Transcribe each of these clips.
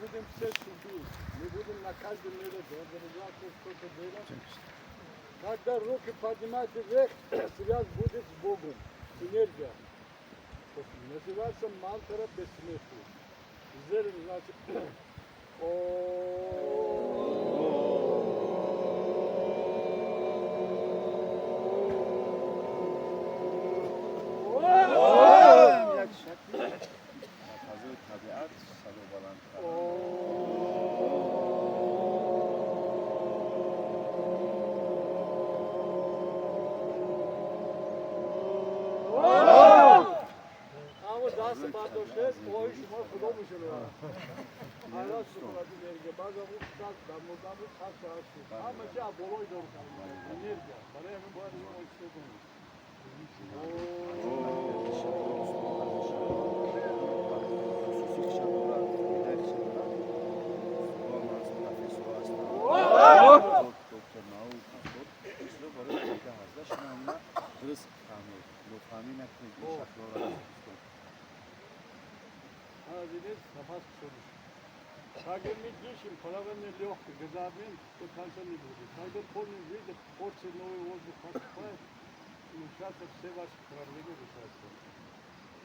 будем все судить, мы будем на каждом мероприятии организовать что-то делать. Когда руки поднимаете вверх, связь будет с Богом, энергия. Называется мантра бессмертия. Зелень значит Bardoşes, o işime kurulmuş olur. Hala sıfıra enerji. Bazen bu saat, damladan bu saat sağlıksız. Ama ya boloy doğru kalıyor. Enerji. Bana hemen bu arada o işte konuş. Hazine nefas soruş. Saygın mit geçim, paravanı yok, gıdabın, bu kansanı buldu. Saygın konu vide, porçe novi oldu, kaçpa, uşatı sevaş kravlego dışarısı.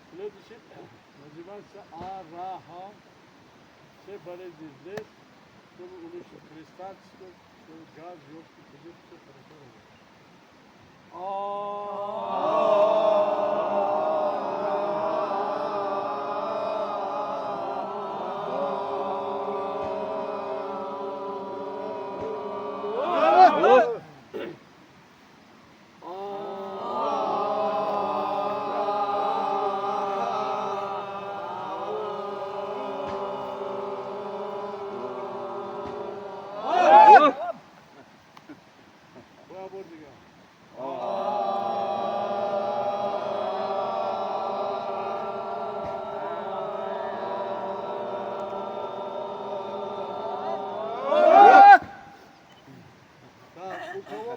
Следующий, называется Араха, все болезни, чтобы улучшить кристалл, чтобы газ, ёлки, все хорошо.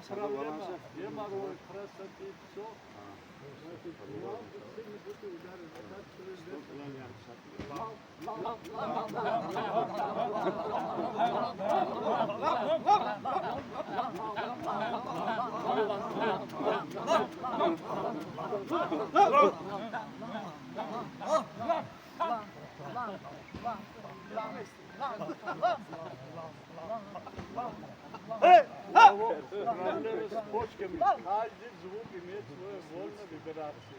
Проблема, где мороз, красоты, все. Проблемы с почками. Каждый звук имеет свою вольную вибрацию.